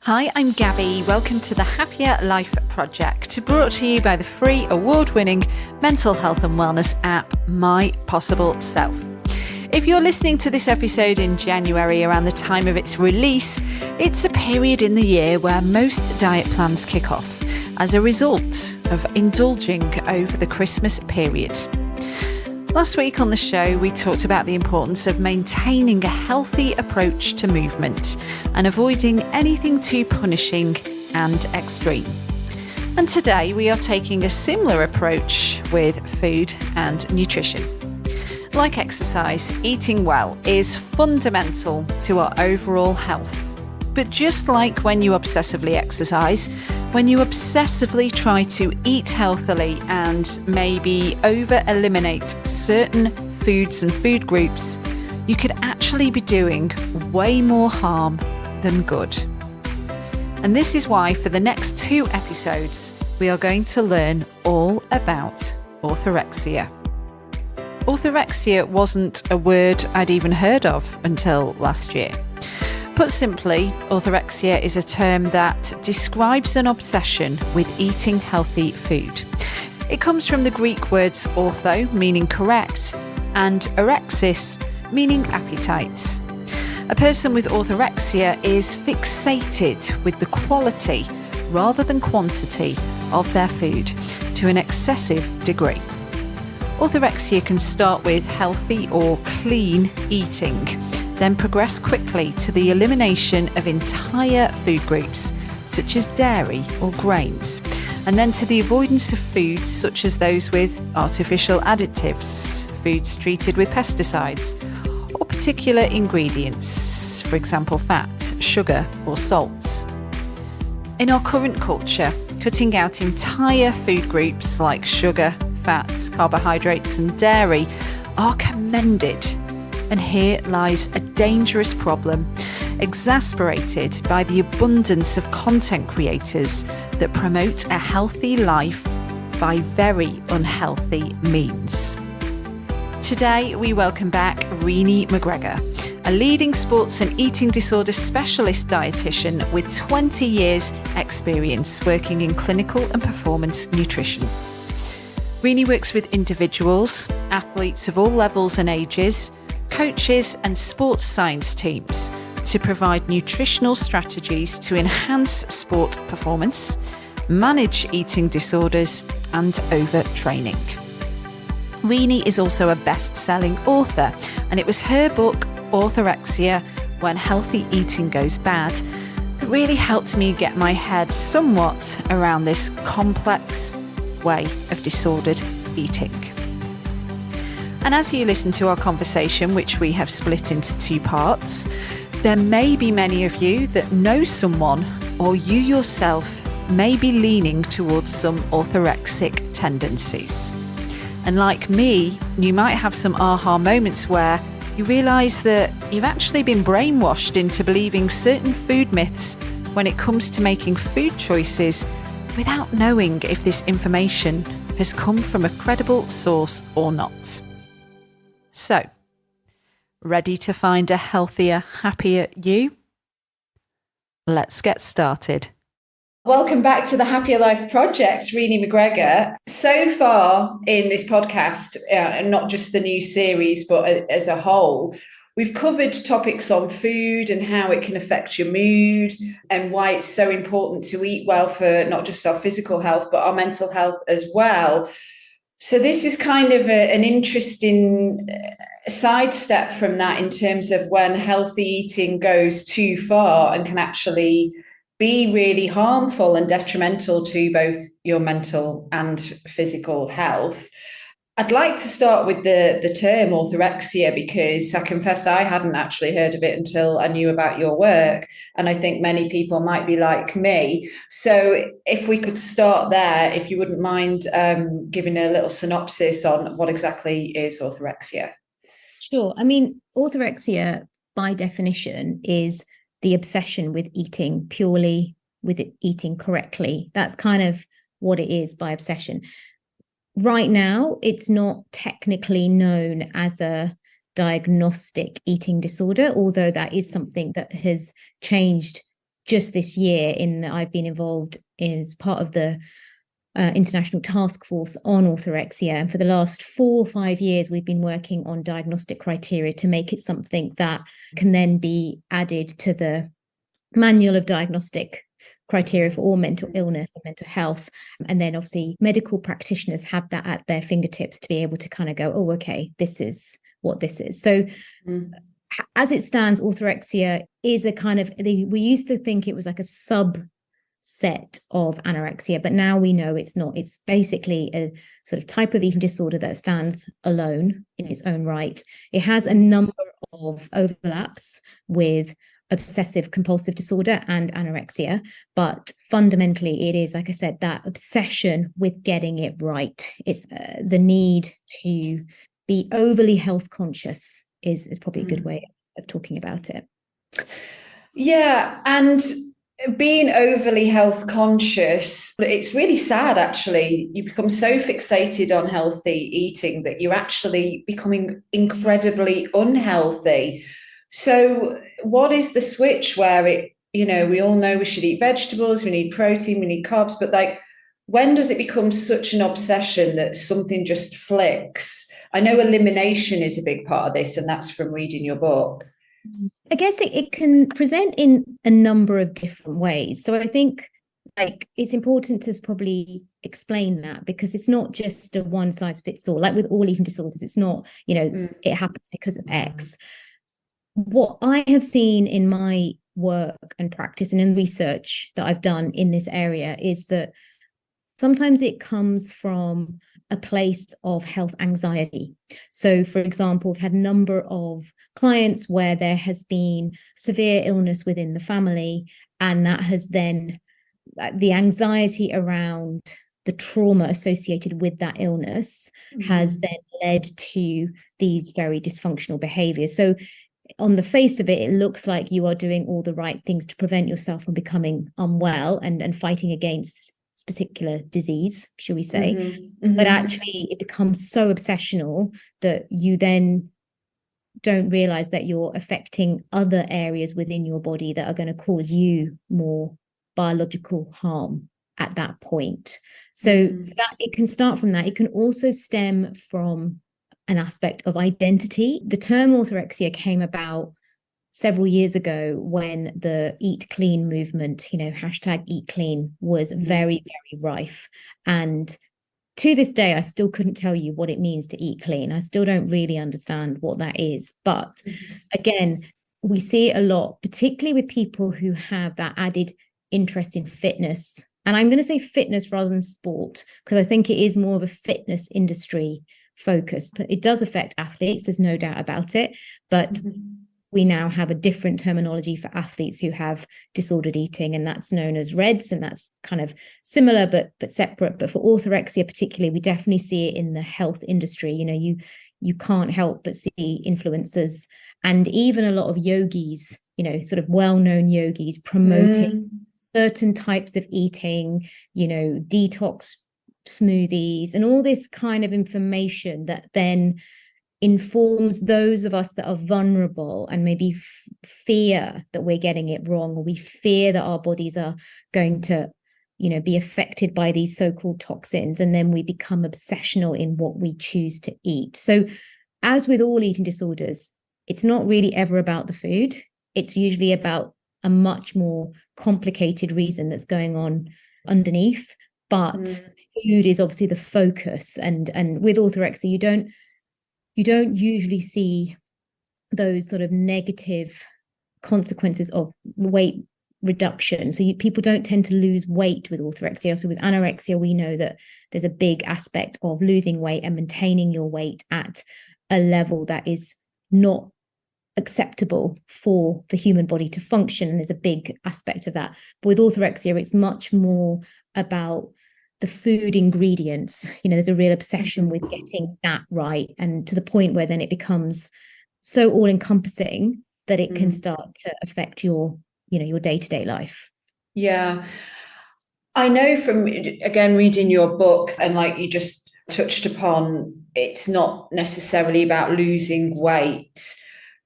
Hi, I'm Gabby. Welcome to the Happier Life Project, brought to you by the free award-winning mental health and wellness app, My Possible Self. If you're listening to this episode in January around the time of its release, it's a period in the year where most diet plans kick off as a result of indulging over the Christmas period. Last week on the show, we talked about the importance of maintaining a healthy approach to movement and avoiding anything too punishing and extreme. And today we are taking a similar approach with food and nutrition. Like exercise, eating well is fundamental to our overall health. But just like when you obsessively exercise, when you obsessively try to eat healthily and maybe over-eliminate certain foods and food groups, you could actually be doing way more harm than good. And this is why for the next 2 episodes, we are going to learn all about orthorexia. Orthorexia wasn't a word I'd even heard of until last year. Put simply, orthorexia is a term that describes an obsession with eating healthy food. It comes from the Greek words ortho, meaning correct, and orexis, meaning appetite. A person with orthorexia is fixated with the quality rather than quantity of their food to an excessive degree. Orthorexia can start with healthy or clean eating, then progress quickly to the elimination of entire food groups, such as dairy or grains, and then to the avoidance of foods such as those with artificial additives, foods treated with pesticides, or particular ingredients, for example fat, sugar or salt. In our current culture, cutting out entire food groups like sugar, fats, carbohydrates and dairy are commended. And here lies a dangerous problem, exacerbated by the abundance of content creators that promote a healthy life by very unhealthy means. Today, we welcome back Renee McGregor, a leading sports and eating disorder specialist dietitian with 20 years experience working in clinical and performance nutrition. Renee works with individuals, athletes of all levels and ages, coaches and sports science teams to provide nutritional strategies to enhance sport performance, manage eating disorders and overtraining. Renee is also a best-selling author, and it was her book Orthorexia, When Healthy Eating Goes Bad, that really helped me get my head somewhat around this complex way of disordered eating. And as you listen to our conversation, which we have split into 2 parts, there may be many of you that know someone, or you yourself may be leaning towards some orthorexic tendencies. And like me, you might have some aha moments where you realise that you've actually been brainwashed into believing certain food myths when it comes to making food choices without knowing if this information has come from a credible source or not. So, ready to find a healthier, happier you? Let's get started. Welcome back to the Happier Life Project, Renee McGregor. So far in this podcast, not just the new series, but as a whole, we've covered topics on food and how it can affect your mood and why it's so important to eat well for not just our physical health, but our mental health as well. So this is kind of an interesting sidestep from that in terms of when healthy eating goes too far and can actually be really harmful and detrimental to both your mental and physical health. I'd like to start with the term orthorexia, because I confess I hadn't actually heard of it until I knew about your work. And I think many people might be like me. So if we could start there, if you wouldn't mind giving a little synopsis on what exactly is orthorexia. Sure. I mean, orthorexia by definition is the obsession with eating purely, with it eating correctly. That's kind of what it is by obsession. Right now, it's not technically known as a diagnostic eating disorder, although that is something that has changed just this year I've been involved as part of the international task force on orthorexia. And for the last 4 or 5 years, we've been working on diagnostic criteria to make it something that can then be added to the manual of diagnostic criteria for all mental illness and mental health. And then obviously medical practitioners have that at their fingertips to be able to kind of go, oh, okay, this is what this is. So as it stands, orthorexia is a kind of, we used to think it was like a subset of anorexia, but now we know it's not. It's basically a sort of type of eating disorder that stands alone in its own right. It has a number of overlaps with obsessive compulsive disorder and anorexia, but fundamentally it is, like I said, that obsession with getting it right. It's the need to be overly health conscious is probably a good way of talking about it. Yeah, and being overly health conscious, it's really sad actually. You become so fixated on healthy eating that you're actually becoming incredibly unhealthy. So what is the switch where we all know we should eat vegetables, we need protein, we need carbs, but like, when does it become such an obsession that something just flicks? I know elimination is a big part of this, and that's from reading your book. I guess it can present in a number of different ways. So I think like it's important to probably explain that, because it's not just a one size fits all. Like with all eating disorders, it's not, it happens because of X. What I have seen in my work and practice and in research that I've done in this area is that sometimes it comes from a place of health anxiety. So, for example, we've had a number of clients where there has been severe illness within the family, and that has then, the anxiety around the trauma associated with that illness has then led to these very dysfunctional behaviors. So on the face of it, it looks like you are doing all the right things to prevent yourself from becoming unwell and fighting against this particular disease, shall we say. But actually it becomes so obsessional that you then don't realize that you're affecting other areas within your body that are going to cause you more biological harm at that point. So that it can start from that. It can also stem from an aspect of identity. The term orthorexia came about several years ago when the Eat Clean movement, hashtag Eat Clean, was very, very rife. And to this day, I still couldn't tell you what it means to eat clean. I still don't really understand what that is. But again, we see it a lot, particularly with people who have that added interest in fitness. And I'm going to say fitness rather than sport, because I think it is more of a fitness industry focus. But it does affect athletes, there's no doubt about it. But we now have a different terminology for athletes who have disordered eating, and that's known as REDS, and that's kind of similar but separate. But for orthorexia particularly, we definitely see it in the health industry. You can't help but see influencers and even a lot of yogis, sort of well-known yogis promoting certain types of eating, detox smoothies and all this kind of information that then informs those of us that are vulnerable and maybe fear that we're getting it wrong, or we fear that our bodies are going to be affected by these so-called toxins, and then we become obsessional in what we choose to eat. So as with all eating disorders, it's not really ever about the food. It's usually about a much more complicated reason that's going on underneath, but food is obviously the focus. And with orthorexia, you don't usually see those sort of negative consequences of weight reduction. So people don't tend to lose weight with orthorexia. So with anorexia, we know that there's a big aspect of losing weight and maintaining your weight at a level that is not acceptable for the human body to function. And there's a big aspect of that. But with orthorexia, it's much more about the food ingredients. There's a real obsession with getting that right, and to the point where then it becomes so all-encompassing that it can start to affect your day-to-day life. Yeah. I know from, again, reading your book, and like you just touched upon, it's not necessarily about losing weight.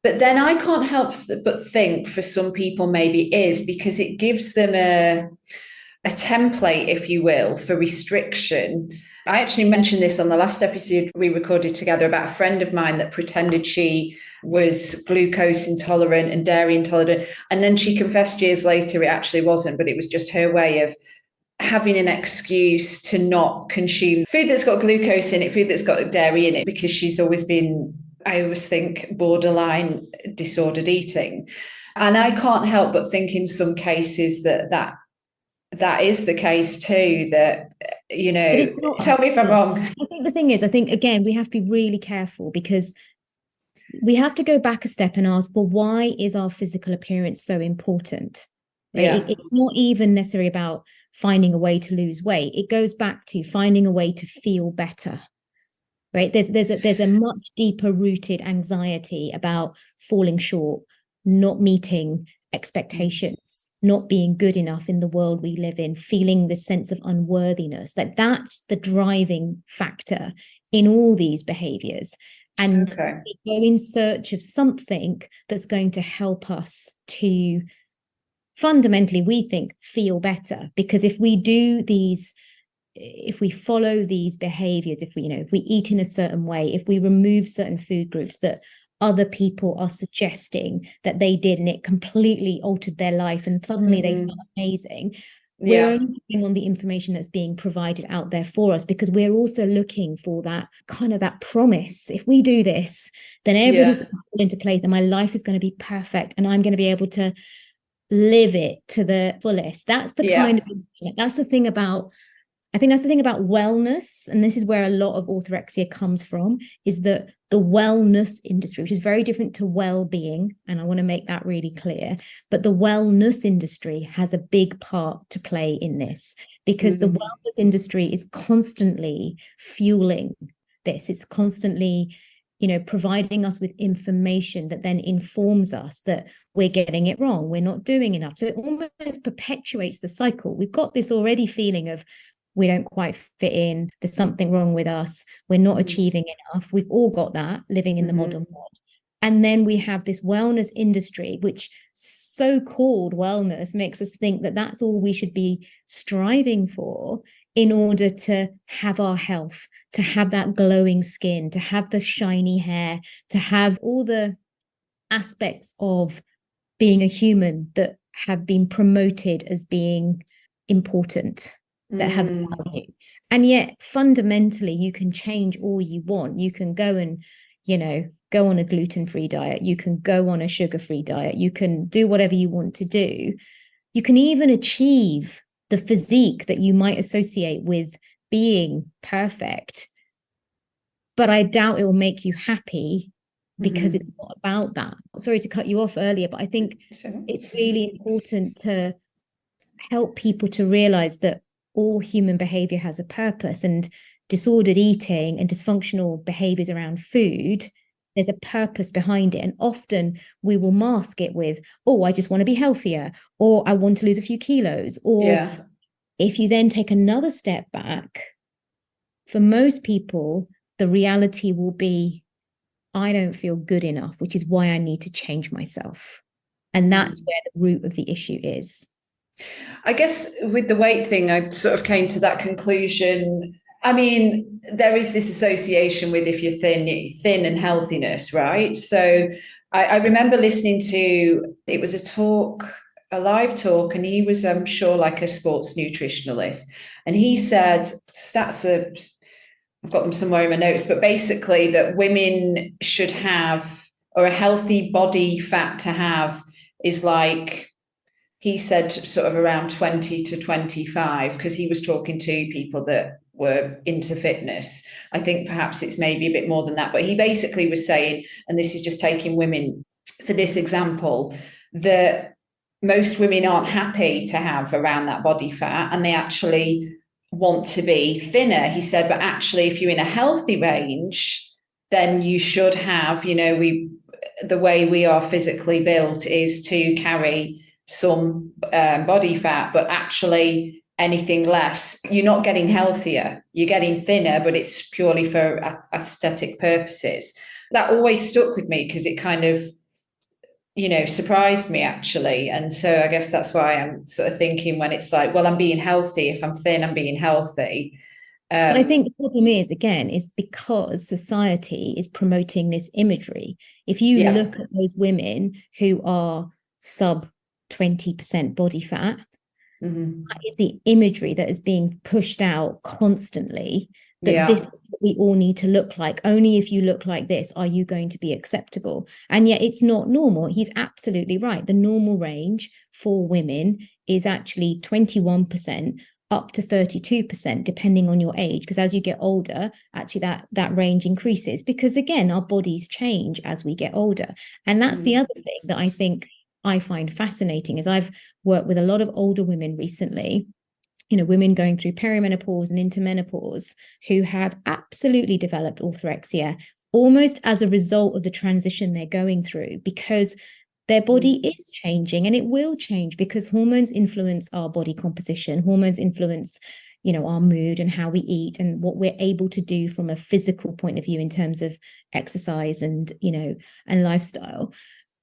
But then I can't help but think for some people maybe it is because it gives them a template, if you will, for restriction. I actually mentioned this on the last episode we recorded together about a friend of mine that pretended she was glucose intolerant and dairy intolerant. And then she confessed years later it actually wasn't, but it was just her way of having an excuse to not consume food that's got glucose in it, food that's got dairy in it, because she's always been, I always think, borderline disordered eating. And I can't help but think in some cases that is the case too, that, you know, tell me if I'm wrong. I think the thing is, I think, again, we have to be really careful because we have to go back a step and ask, well, why is our physical appearance so important? Right? Yeah. It's not even necessarily about finding a way to lose weight. It goes back to finding a way to feel better. Right? There's a much deeper rooted anxiety about falling short, not meeting expectations, not being good enough in the world we live in, feeling the sense of unworthiness. That's the driving factor in all these behaviors. And we go in search of something that's going to help us to fundamentally, we think, feel better. Because if we do these, if we follow these behaviors, if we eat in a certain way, if we remove certain food groups that other people are suggesting that they did and it completely altered their life and suddenly they felt amazing, we're only looking on the information that's being provided out there for us, because we're also looking for that kind of that promise. If we do this, then everything's going to fall into place and my life is going to be perfect and I'm going to be able to live it to the fullest. That's the kind of, that's the thing about, I think that's the thing about wellness, and this is where a lot of orthorexia comes from, is that the wellness industry, which is very different to well-being, and I want to make that really clear, but the wellness industry has a big part to play in this, because the wellness industry is constantly fueling this. It's constantly, providing us with information that then informs us that we're getting it wrong, we're not doing enough. So it almost perpetuates the cycle. We've got this already feeling of, we don't quite fit in, there's something wrong with us, we're not achieving enough. We've all got that living in the modern world. And then we have this wellness industry, which so-called wellness makes us think that that's all we should be striving for in order to have our health, to have that glowing skin, to have the shiny hair, to have all the aspects of being a human that have been promoted as being important, that have value. And yet fundamentally you can change all you want. You can go and, go on a gluten-free diet. You can go on a sugar-free diet. You can do whatever you want to do. You can even achieve the physique that you might associate with being perfect. But I doubt it will make you happy, because it's not about that. Sorry to cut you off earlier, but I think it's really important to help people to realize that all human behavior has a purpose, and disordered eating and dysfunctional behaviors around food, there's a purpose behind it. And often we will mask it with, oh, I just want to be healthier, or I want to lose a few kilos. Or if you then take another step back, for most people, the reality will be, I don't feel good enough, which is why I need to change myself. And that's where the root of the issue is. I guess with the weight thing, I sort of came to that conclusion. I mean, there is this association with, if you're thin and healthiness, right? So I remember listening to, it was a live talk, and he was, I'm sure, like a sports nutritionalist. And he said, I've got them somewhere in my notes, but basically that women should have, or a healthy body fat to have is like, he said sort of around 20 to 25, because he was talking to people that were into fitness. I think perhaps it's maybe a bit more than that, but he basically was saying, and this is just taking women for this example, that most women aren't happy to have around that body fat, and they actually want to be thinner. He said, but actually, if you're in a healthy range, then you should have, the way we are physically built is to carry some body fat, but actually anything less, you're not getting healthier, you're getting thinner, but it's purely for aesthetic purposes. That always stuck with me, because it kind of, surprised me actually. And so I guess that's why I'm sort of thinking, when it's like, well, I'm being healthy. If I'm thin, I'm being healthy. But I think the problem is, again, is because society is promoting this imagery. If you look at those women who are sub 20% body fat, that is the imagery that is being pushed out constantly, that this is what we all need to look like. Only if you look like this are you going to be acceptable. And yet it's not normal. He's absolutely right. The normal range for women is actually 21% up to 32%, depending on your age. Because as you get older, actually that range increases, because again, our bodies change as we get older. And that's the other thing that I think I find fascinating, is I've worked with a lot of older women recently, women going through perimenopause and into menopause, who have absolutely developed orthorexia almost as a result of the transition they're going through, because their body is changing, and it will change because hormones influence our body composition. Hormones influence, our mood and how we eat and what we're able to do from a physical point of view in terms of exercise and, and lifestyle.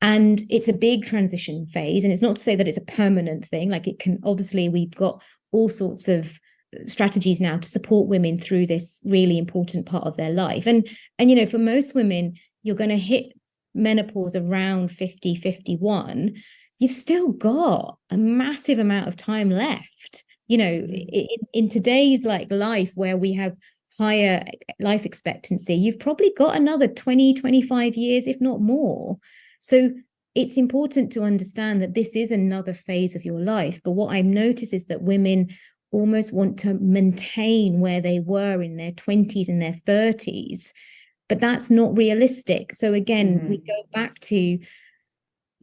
And it's a big transition phase. And it's not to say that it's a permanent thing. Like, it can, obviously, we've got all sorts of strategies now to support women through this really important part of their life. And for most women, you're going to hit menopause around 50, 51. You've still got a massive amount of time left, in today's life, where we have higher life expectancy. You've probably got another 20, 25 years, if not more. So it's important to understand that this is another phase of your life. But what I've noticed is that women almost want to maintain where they were in their 20s and their 30s, but that's not realistic. So again, we go back to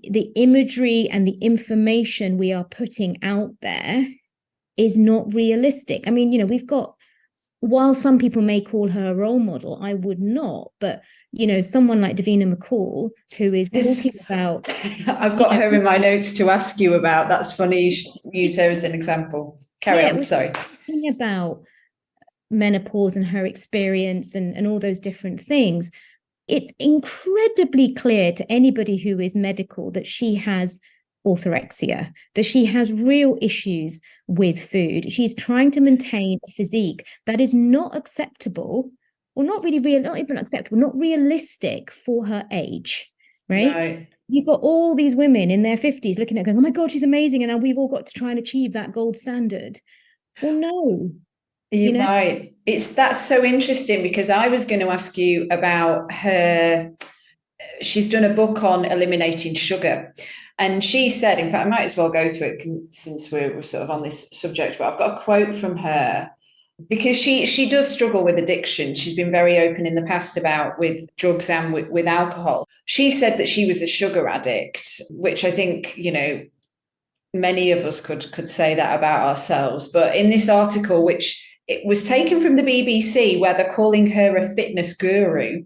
the imagery and the information we are putting out there is not realistic. I mean, we've got, while some people may call her a role model, I would not, but someone like Davina McCall, who is talking about, I've got her in my notes to ask you about. That's funny, you use her as an example. Carry on, sorry. Talking about menopause and her experience and all those different things, it's incredibly clear to anybody who is medical that she has orthorexia, that she has real issues with food. She's trying to maintain a physique that is not acceptable, or not really real, not even acceptable, not realistic for her age, right? You've got all these women in their 50s looking at her going, oh my God, she's amazing, and we've all got to try and achieve that gold standard. Well, no. You're right. That's so interesting, because I was going to ask you about her. She's done a book on eliminating sugar. And she said, in fact, I might as well go to it since we're sort of on this subject, but I've got a quote from her, because she does struggle with addiction. She's been very open in the past about with drugs and with alcohol. She said that she was a sugar addict, which I think, many of us could say that about ourselves. But in this article, which it was taken from the BBC, where they're calling her a fitness guru,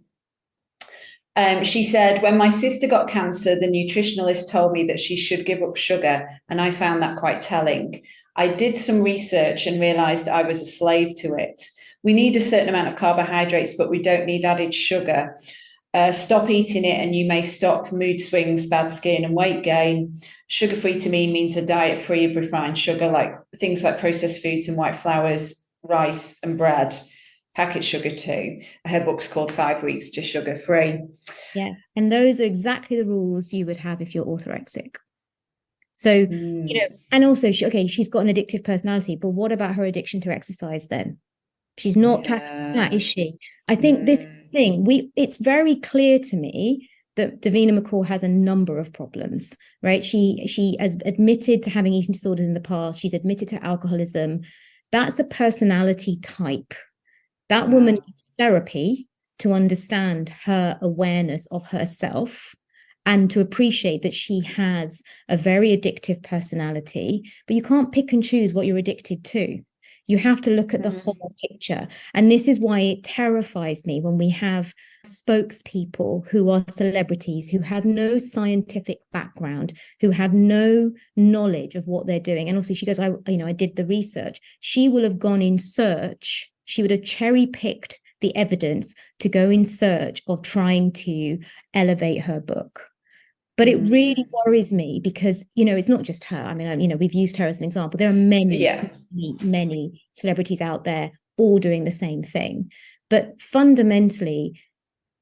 she said, when my sister got cancer, the nutritionalist told me that she should give up sugar, and I found that quite telling. I did some research and realized I was a slave to it. We need a certain amount of carbohydrates, but we don't need added sugar. Stop eating it and you may stop mood swings, bad skin, and weight gain. Sugar-free to me means a diet free of refined sugar, like things like processed foods and white flours, rice and bread, packaged sugar too. Her book's called 5 Weeks to Sugar Free. Yeah, and those are exactly the rules you would have if you're orthorexic. So, and also, she's got an addictive personality, but what about her addiction to exercise then? She's not tackling that, is she? I think this thing, it's very clear to me that Davina McCall has a number of problems, right? She has admitted to having eating disorders in the past. She's admitted to alcoholism. That's a personality type. That woman needs therapy to understand her awareness of herself and to appreciate that she has a very addictive personality, but you can't pick and choose what you're addicted to. You have to look at the whole picture. And this is why it terrifies me when we have spokespeople who are celebrities, who have no scientific background, who have no knowledge of what they're doing. And also she goes, I did the research. She will have gone in search. She would have cherry picked the evidence to go in search of trying to elevate her book. But it really worries me because, it's not just her. I mean, we've used her as an example. There are many celebrities out there all doing the same thing. But fundamentally,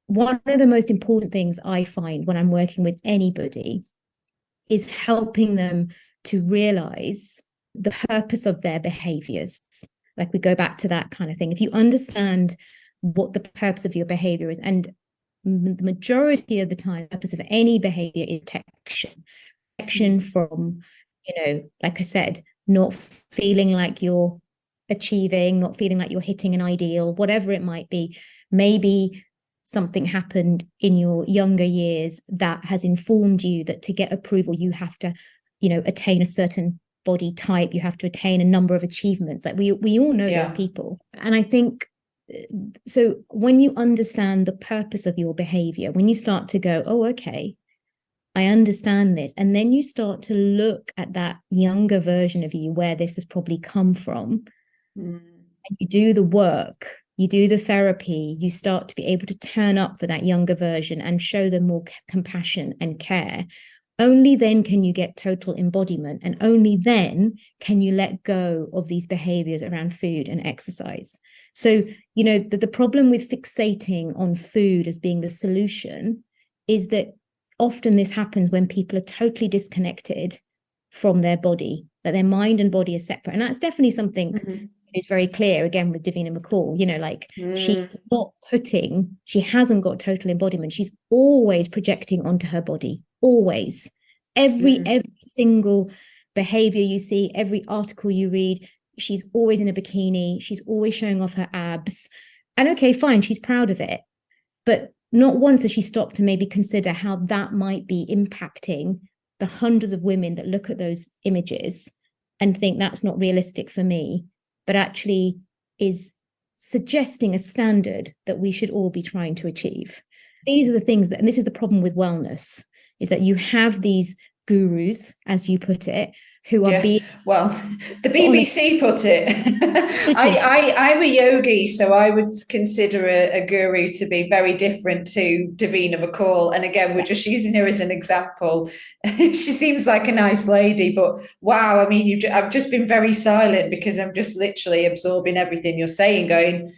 one of the most important things I find when I'm working with anybody is helping them to realize the purpose of their behaviors. Like, we go back to that kind of thing. If you understand what the purpose of your behavior is, and the majority of the time, the purpose of any behavior is protection from, like I said, not feeling like you're achieving, not feeling like you're hitting an ideal, whatever it might be. Maybe something happened in your younger years that has informed you that to get approval, you have to, attain a certain body type, you have to attain a number of achievements. Like, we all know those people. And I think, so when you understand the purpose of your behavior, when you start to go, oh, okay, I understand this, and then you start to look at that younger version of you, where this has probably come from, and you do the work, you do the therapy, you start to be able to turn up for that younger version and show them more compassion and care. Only then can you get total embodiment, and only then can you let go of these behaviors around food and exercise. So, the problem with fixating on food as being the solution is that often this happens when people are totally disconnected from their body, that their mind and body are separate. And that's definitely something that is very clear, again, with Davina McCall, she hasn't got total embodiment. She's always projecting onto her body, always. Every single behavior you see, every article you read, she's always in a bikini, she's always showing off her abs. And okay, fine, she's proud of it. But not once has she stopped to maybe consider how that might be impacting the hundreds of women that look at those images and think that's not realistic for me, but actually is suggesting a standard that we should all be trying to achieve. These are the things that, and this is the problem with wellness, is that you have these gurus, as you put it, who are being... Well, the BBC put it. I'm a yogi, so I would consider a guru to be very different to Davina McCall. And again, we're just using her as an example. She seems like a nice lady, but wow, I mean, I've just been very silent because I'm just literally absorbing everything you're saying, going,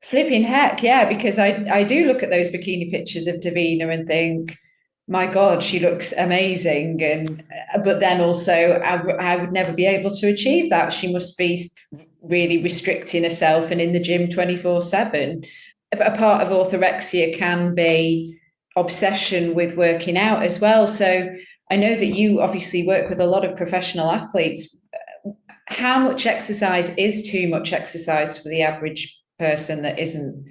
flipping heck, yeah, because I do look at those bikini pictures of Davina and think, my God, she looks amazing. But then also I would never be able to achieve that. She must be really restricting herself and in the gym 24/7. A part of orthorexia can be obsession with working out as well. So I know that you obviously work with a lot of professional athletes. How much exercise is too much exercise for the average person that isn't,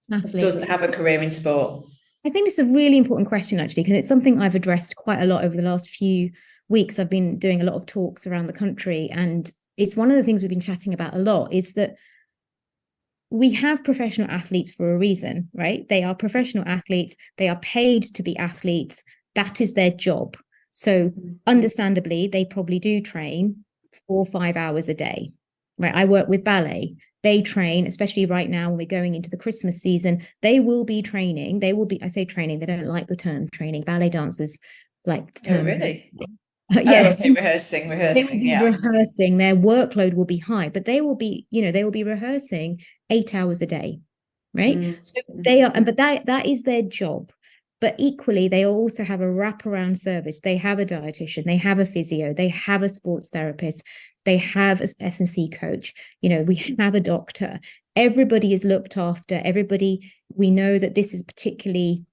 doesn't have a career in sport? I think it's a really important question, actually, because it's something I've addressed quite a lot over the last few weeks. I've been doing a lot of talks around the country, and it's one of the things we've been chatting about a lot, is that we have professional athletes for a reason, right? They are professional athletes. They are paid to be athletes. That is their job. So understandably, they probably do train 4 or 5 hours a day, right? I work with ballet. They train, especially right now when we're going into the Christmas season, they will be training. I say training, they don't like the term training. Ballet dancers like the term. Oh, really? Yes. Rehearsing. They will be rehearsing. Their workload will be high, but they will be rehearsing 8 hours a day, right? So they are, but that is their job. But equally, they also have a wraparound service. They have a dietitian, they have a physio, they have a sports therapist, they have a S&C coach, we have a doctor. Everybody is looked after. Everybody, we know that this is a particularly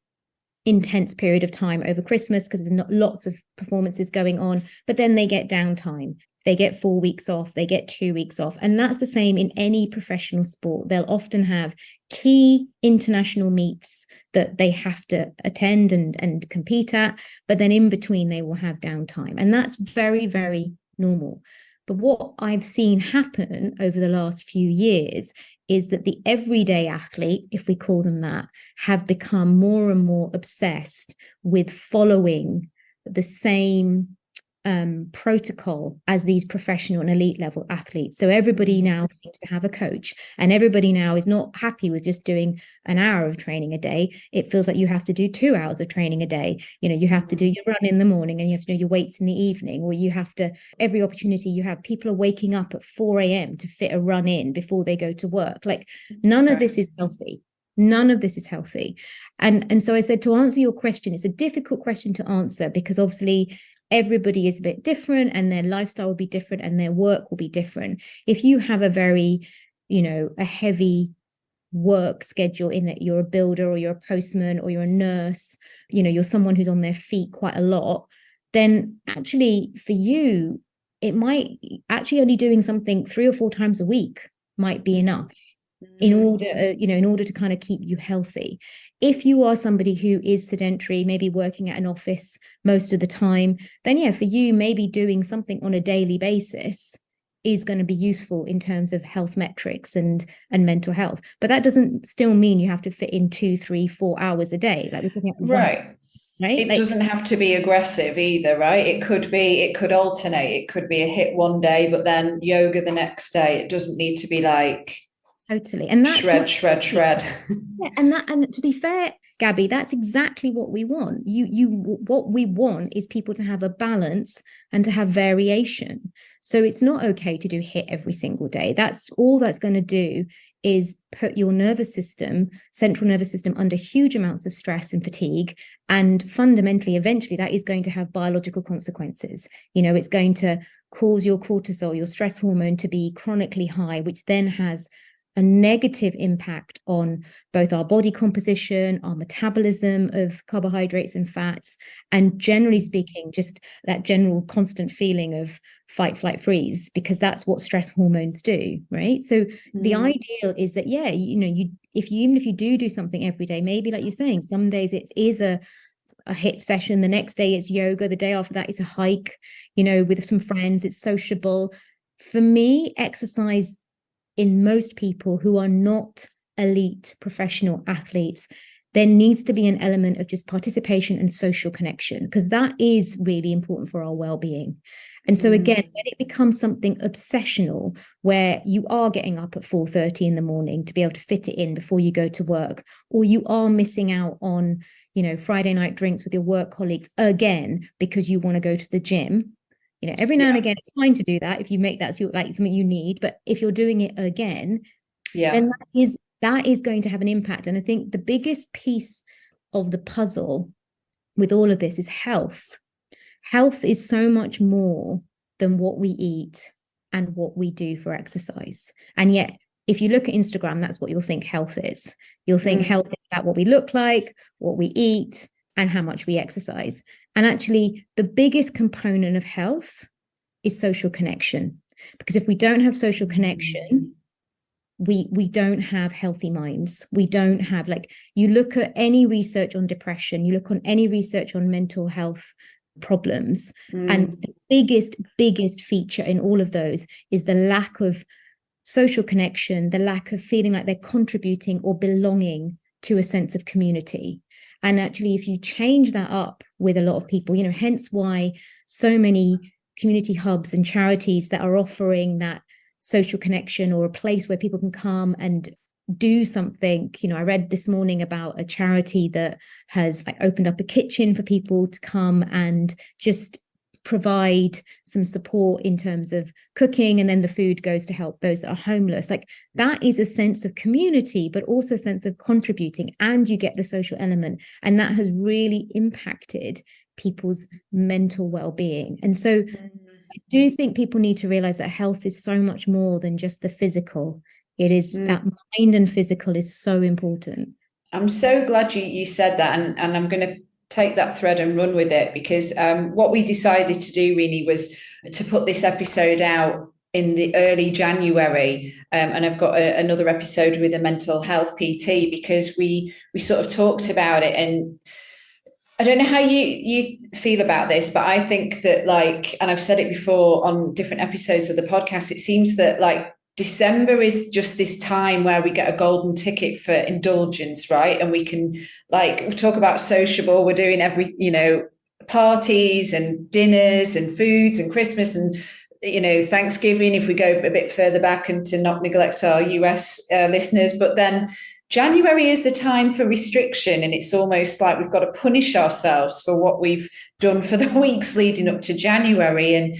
intense period of time over Christmas because there's not lots of performances going on, but then they get downtime. They get 4 weeks off, they get 2 weeks off. And that's the same in any professional sport. They'll often have key international meets that they have to attend and compete at, but then in between they will have downtime. And that's very, very normal. But what I've seen happen over the last few years is that the everyday athlete, if we call them that, have become more and more obsessed with following the same protocol as these professional and elite level athletes. So everybody now seems to have a coach, and everybody now is not happy with just doing an hour of training a day. It feels like you have to do 2 hours of training a day. You have to do your run in the morning, and you have to do your weights in the evening, or you have to, every opportunity you have, people are waking up at 4 a.m. to fit a run in before they go to work. Like, none of this is healthy. None of this is healthy. And so I said, to answer your question, it's a difficult question to answer, because obviously everybody is a bit different, and their lifestyle will be different, and their work will be different. If you have a very, a heavy work schedule, in that you're a builder, or you're a postman, or you're a nurse, you're someone who's on their feet quite a lot, then actually for you, it might actually only doing something 3 or 4 times a week might be enough in order to kind of keep you healthy. If you are somebody who is sedentary, maybe working at an office most of the time, then yeah, for you, maybe doing something on a daily basis is going to be useful in terms of health metrics and mental health. But that doesn't still mean you have to fit in 2, 3, 4 hours a day. Like we're talking about right. Right? It doesn't have to be aggressive either, right? It could alternate. It could be a hit one day, but then yoga the next day. It doesn't need to be like totally. And that's shred. Yeah, and to be fair, Gabby, that's exactly what we want. What we want is people to have a balance and to have variation. So it's not okay to do HIIT every single day. That's all that's going to do is put your central nervous system, under huge amounts of stress and fatigue. And fundamentally, eventually, that is going to have biological consequences. It's going to cause your cortisol, your stress hormone, to be chronically high, which then has a negative impact on both our body composition, our metabolism of carbohydrates and fats, and generally speaking, just that general constant feeling of fight, flight, freeze, because that's what stress hormones do, right? So the ideal is that, yeah, even if you do something every day, maybe like you're saying, some days it is a HIIT session, the next day it's yoga, the day after that it's a hike, with some friends, it's sociable. For me, exercise, in most people who are not elite professional athletes, there needs to be an element of just participation and social connection, because that is really important for our well-being. And so again, when it becomes something obsessional, where you are getting up at 4:30 in the morning to be able to fit it in before you go to work, or you are missing out on, Friday night drinks with your work colleagues again because you want to go to the gym, every now and again, it's fine to do that if you make that something you need. But if you're doing it again, then that is going to have an impact. And I think the biggest piece of the puzzle with all of this is health. Health is so much more than what we eat and what we do for exercise. And yet, if you look at Instagram, that's what you'll think health is. You'll think health is about what we look like, what we eat, and how much we exercise. And actually, the biggest component of health is social connection. Because if we don't have social connection, we don't have healthy minds. We don't have, you look at any research on depression, you look on any research on mental health problems, and the biggest feature in all of those is the lack of social connection, the lack of feeling like they're contributing or belonging to a sense of community. And actually, if you change that up with a lot of people, hence why so many community hubs and charities that are offering that social connection, or a place where people can come and do something. I read this morning about a charity that has opened up a kitchen for people to come and just provide some support in terms of cooking, and then the food goes to help those that are homeless. That is a sense of community, but also a sense of contributing, and you get the social element, and that has really impacted people's mental well-being. And so I do think people need to realize that health is so much more than just the physical. It is that mind and physical is so important. I'm so glad you said that, and I'm going to take that thread and run with it, because what we decided to do really was to put this episode out in the early January, and I've got another episode with a mental health PT, because we sort of talked about it. And I don't know how you feel about this, but I think that, and I've said it before on different episodes of the podcast, it seems that December is just this time where we get a golden ticket for indulgence, right? And we can we talk about sociable, we're doing every, parties and dinners and foods and Christmas and, Thanksgiving, if we go a bit further back, and to not neglect our US listeners. But then January is the time for restriction, and it's almost like we've got to punish ourselves for what we've done for the weeks leading up to January. And,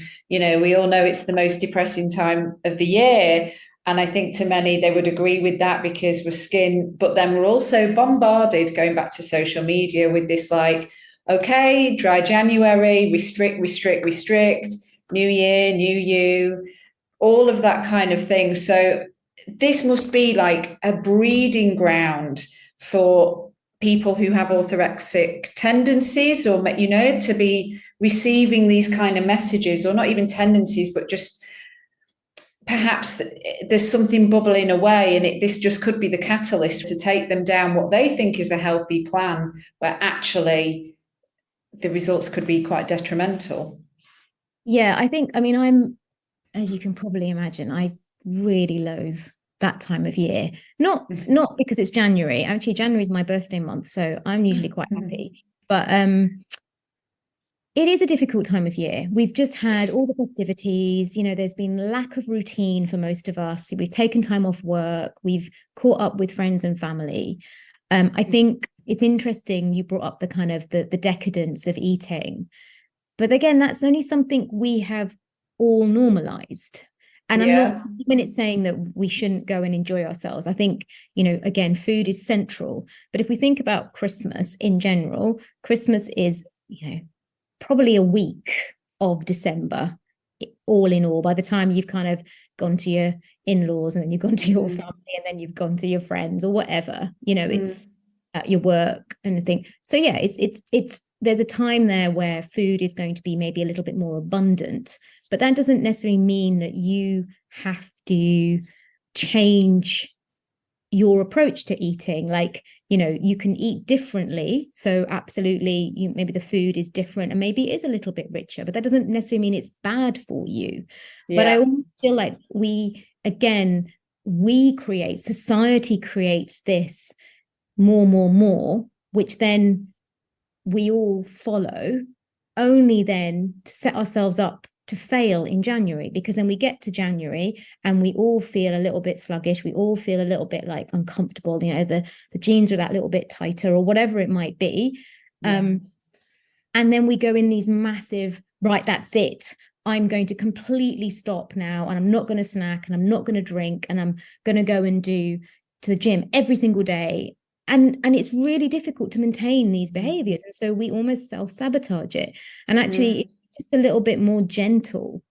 we all know it's the most depressing time of the year. And I think to many, they would agree with that, because we're but then we're also bombarded, going back to social media, with this like, okay, dry January, restrict, new year, new you, all of that kind of thing. So this must be like a breeding ground for people who have orthorexic tendencies, or, to be receiving these kind of messages, or not even tendencies, but just perhaps there's something bubbling away, and this just could be the catalyst to take them down what they think is a healthy plan, where actually the results could be quite detrimental. Yeah, I'm, as you can probably imagine, I really loathe that time of year. Not because it's January. Actually, January is my birthday month, so I'm usually quite happy. But it is a difficult time of year. We've just had all the festivities. There's been lack of routine for most of us. We've taken time off work. We've caught up with friends and family. I think it's interesting you brought up the kind of the decadence of eating. But again, that's only something we have all normalized. And I'm not a minute saying that we shouldn't go and enjoy ourselves. I think, again, food is central. But if we think about Christmas in general, Christmas is, probably a week of December, all in all. By the time you've kind of gone to your in-laws, and then you've gone to your family, and then you've gone to your friends or whatever, it's at your work and thing. So yeah, it's there's a time there where food is going to be maybe a little bit more abundant, but that doesn't necessarily mean that you have to change your approach to eating. Like, you can eat differently. So absolutely, maybe the food is different, and maybe it is a little bit richer, but that doesn't necessarily mean it's bad for you. But I almost feel like society creates this more, which then we all follow, only then to set ourselves up to fail in January, because then we get to January and we all feel a little bit sluggish. We all feel a little bit like uncomfortable, the jeans are that little bit tighter or whatever it might be. And then we go in these massive, right, that's it. I'm going to completely stop now, and I'm not going to snack, and I'm not going to drink, and I'm going to go and do to the gym every single day. And it's really difficult to maintain these behaviors. And so we almost self-sabotage it. And actually, it's just a little bit more gentle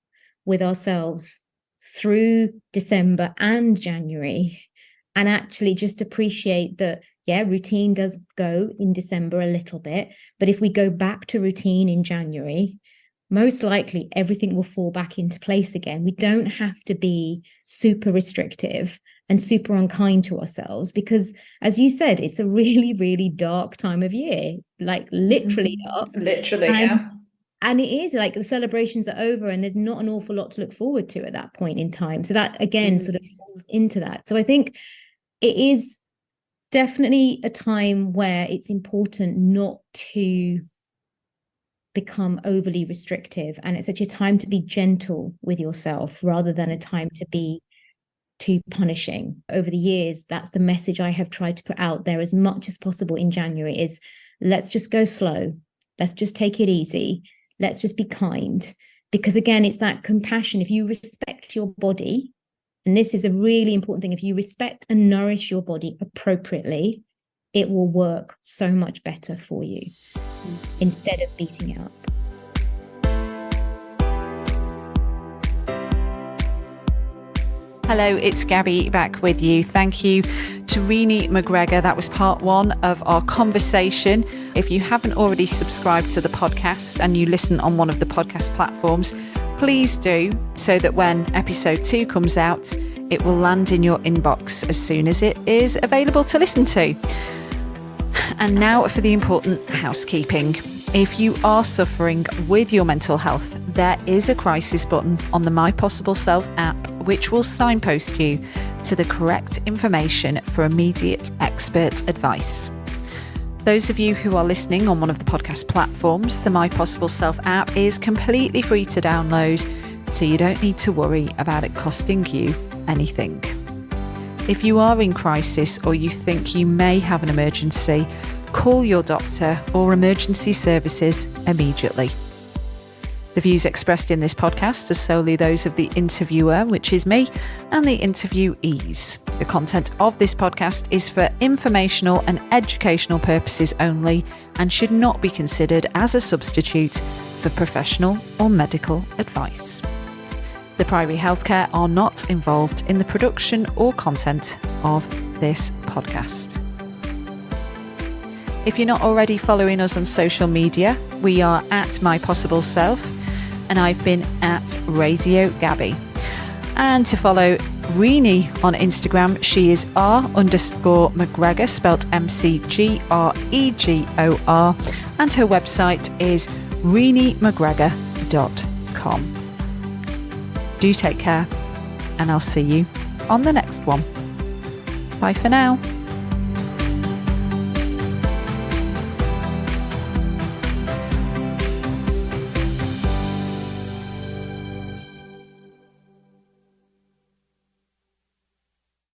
with ourselves through December and January. And actually just appreciate that, routine does go in December a little bit. But if we go back to routine in January, most likely everything will fall back into place again. We don't have to be super restrictive and super unkind to ourselves, because, as you said, it's a really, really dark time of year, like literally dark. And it is like the celebrations are over, and there's not an awful lot to look forward to at that point in time. So that, again, sort of falls into that. So I think it is definitely a time where it's important not to become overly restrictive, and it's such a time to be gentle with yourself rather than a time to be too punishing. Over the years, that's the message I have tried to put out there as much as possible in January, is let's just go slow. Let's just take it easy. Let's just be kind. Because again, it's that compassion. If you respect your body, and this is a really important thing, if you respect and nourish your body appropriately, it will work so much better for you instead of beating it up. Hello, it's Gabby back with you. Thank you to Renee McGregor. That was part one of our conversation. If you haven't already subscribed to the podcast and you listen on one of the podcast platforms, please do, so that when episode 2 comes out, it will land in your inbox as soon as it is available to listen to. And now for the important housekeeping. If you are suffering with your mental health, there is a crisis button on the My Possible Self app, which will signpost you to the correct information for immediate expert advice. Those of you who are listening on one of the podcast platforms, the My Possible Self app is completely free to download, so you don't need to worry about it costing you anything. If you are in crisis or you think you may have an emergency, call your doctor or emergency services immediately. The views expressed in this podcast are solely those of the interviewer, which is me, and the interviewees. The content of this podcast is for informational and educational purposes only and should not be considered as a substitute for professional or medical advice. The primary healthcare are not involved in the production or content of this podcast. If you're not already following us on social media, we are at My Possible Self, and I've been at Radio Gabby. And to follow Renee on Instagram, she is R_McGregor, spelt McGregor, and her website is reneemcgregor.com. Do take care, and I'll see you on the next one. Bye for now.